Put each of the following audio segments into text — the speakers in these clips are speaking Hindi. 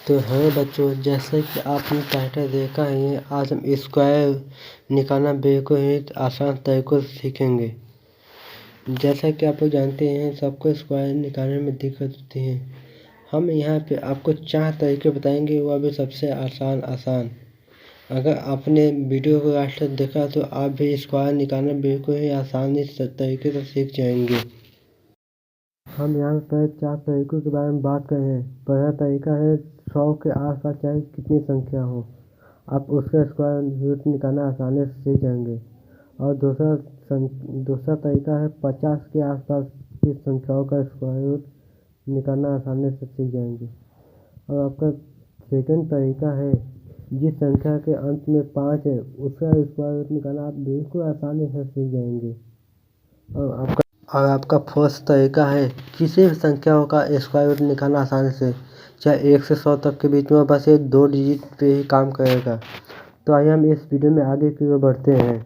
तो हाँ बच्चों, जैसे कि आपने टाइटल देखा ही है, आज हम स्क्वायर निकालना बिल्कुल ही आसान तरीकों से सीखेंगे। जैसा कि आप लोग जानते हैं, सबको स्क्वायर निकालने में दिक्कत होती है। हम यहाँ पे आपको 4 तरीके बताएंगे, वह भी सबसे आसान। अगर आपने वीडियो को लास्ट तक देखा तो आप भी स्क्वायर निकालना बिल्कुल ही आसानी तरीके से सीख जाएंगे। हम यहाँ पर 4 तरीकों के बारे में बात कर रहे हैं। पहला तरीका है 100 के आसपास चाहे कितनी संख्या हो, आप उसका स्क्वायर रूट निकालना आसानी से सीख जाएंगे। और दूसरा तरीका है 50 के आसपास की संख्याओं का स्क्वायर रूट निकालना आसानी से सीख जाएंगे। और आपका सेकंड तरीका है जिस संख्या के अंत में 5 है उसका स्क्वायर रूट निकालना आप बिल्कुल आसानी से सीख जाएंगे। और आपका फोर्थ तरीका है किसी भी संख्याओं का स्क्वायर रूट निकालना आसानी से, चाहे 1 से 100 तक के बीच में, बस ये 2 डिजिट पे ही काम करेगा। तो आइए हम इस वीडियो में आगे की ओर बढ़ते हैं।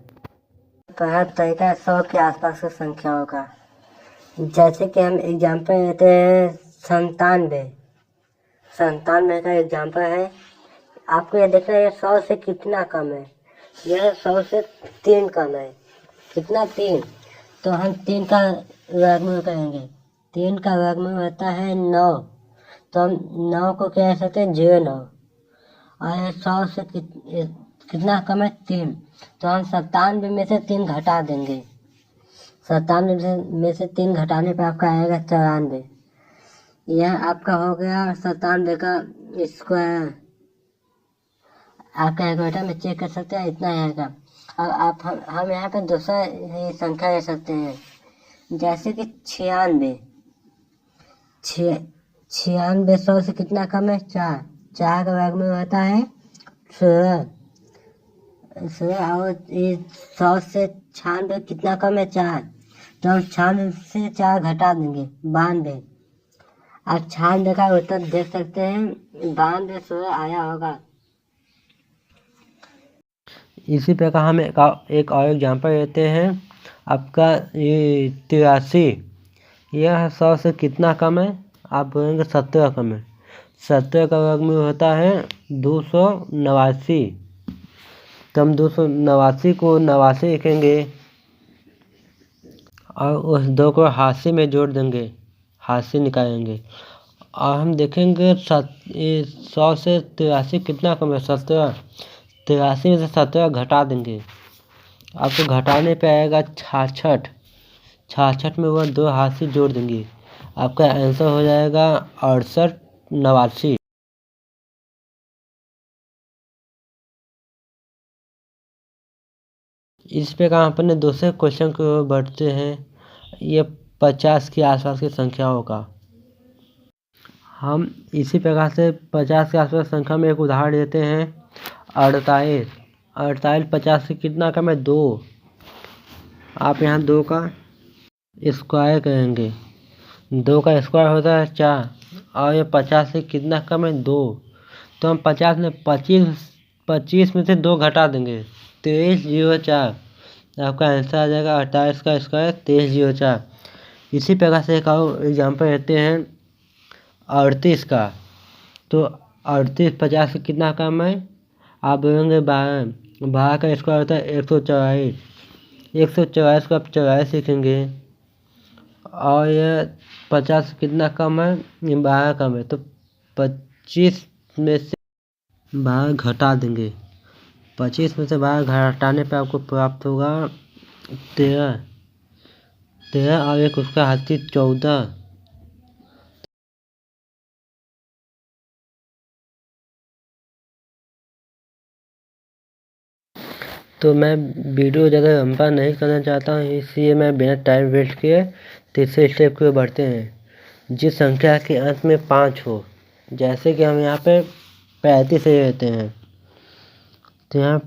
पहला तरीका है 100 के आसपास की संख्याओं का। जैसे कि हम एग्जाम्पल लेते हैं 97। 97 का एग्जाम्पल है। आपको यह देखना है 100 से कितना कम है। यह 100 से 3 कम है। कितना? 3। तो हम 3 का वर्गमूल करेंगे। 3 का वर्गमूल होता है 9। तो हम 9 को क्या कह सकते हैं? 09। और 100 से कितना कम है? 3। तो हम 97 में से 3 घटा देंगे। 97 में से 3 घटाने पर आपका आएगा 94। यह आपका हो गया 97 का स्क्वायर। आप कैलकुलेटर में चेक कर सकते हैं, इतना आएगा। अब हम यहाँ पे दूसरा संख्या ले सकते हैं, जैसे कि 96। 96 100 से कितना कम है? 4। 4 का वर्गमूल होता है 16। और 100 से 96 कितना कम है? 4। तो हम 96 से 4 घटा देंगे, 92। आप 96 का उत्तर देख सकते हैं, 92 16 आया होगा। इसी प्रकार हम एक और एग्जाम्पल लेते हैं। आपका ये 83, यह 100 से कितना कम है? आप बोलेंगे 17 कम है। 17 का वर्गमूल होता है 289। तो हम 289 को 89 लिखेंगे और उस 2 को हाशिए में जोड़ देंगे, हाशिए निकालेंगे। और हम देखेंगे 100 से 83 कितना कम है? 17। 83 में से 17 घटा देंगे, आपको घटाने पे आएगा 66। 66 में वह 2 हाशिए जोड़ देंगे, आपका आंसर हो जाएगा 68 89। इस प्रकार अपने दूसरे क्वेश्चन को बढ़ते हैं। ये 50 के आसपास की संख्याओं का। हम इसी प्रकार से 50 के आसपास संख्या में एक उदाहरण देते हैं 48। 48 50 से कितना कम है? 2। आप यहाँ 2 का स्क्वायर करेंगे। 2 का स्क्वायर होता है 4। और ये 50 से कितना कम है? 2। तो हम 50 में 25 में से 2 घटा देंगे, 2304। आपका आंसर आ जाएगा 28 का स्क्वायर 2304। इसी प्रकार से एक और एग्जाम्पल लेते हैं 38 का। तो 38 50 से कितना कम है? आप बोलेंगे 12। 12 का स्क्वायर होता है 144। 144 को आप 44 सीखेंगे। और यह 50 से कितना कम है? ये 12 कम है। तो 25 में से 12 घटा देंगे। 25 में से 12 घटाने पर आपको प्राप्त होगा 13। 13 और एक उसका हाथी 14। तो मैं वीडियो ज़्यादा लंबा नहीं करना चाहता हूँ, इसलिए मैं बिना टाइम वेस्ट किए तीसरे स्टेप की ओर बढ़ते हैं। जिस संख्या के अंत में 5 हो, जैसे कि हम यहाँ पे 35 से लेते हैं, तो यहाँ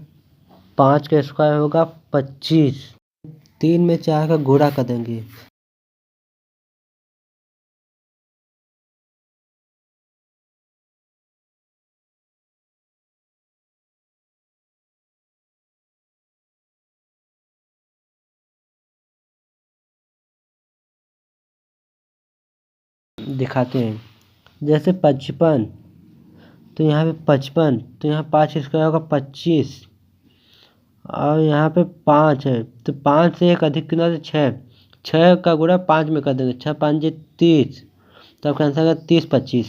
5 का स्क्वायर होगा 25। 3 में 4 का गुणा कर देंगे। दिखाते हैं, जैसे 55 तो यहाँ पे 55, तो यहाँ 5 स्क्वायर होगा 25, और यहाँ पे 5 है, तो 5 से एक अधिक कितना, 6, 6 का गुणा 5 में कर देंगे, 6 5 30, तो आपका आंसर है 30 25।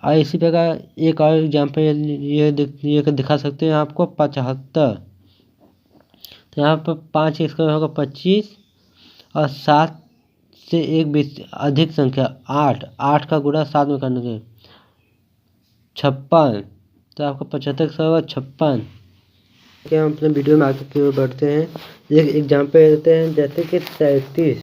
और इसी प्रकार एक और एग्जाम्पल ये दिखा सकते हैं आपको 75, तो यहाँ पर 5 स्क्वायर होगा 25, और 7 से एक अधिक संख्या 8, 8 का गुणा 7 में करने के 56, तो आपका 75 का होगा 56। क्या हम अपने वीडियो में आगे की ओर बढ़ते हैं, एक एग्जाम्पल देते हैं, जैसे कि 37।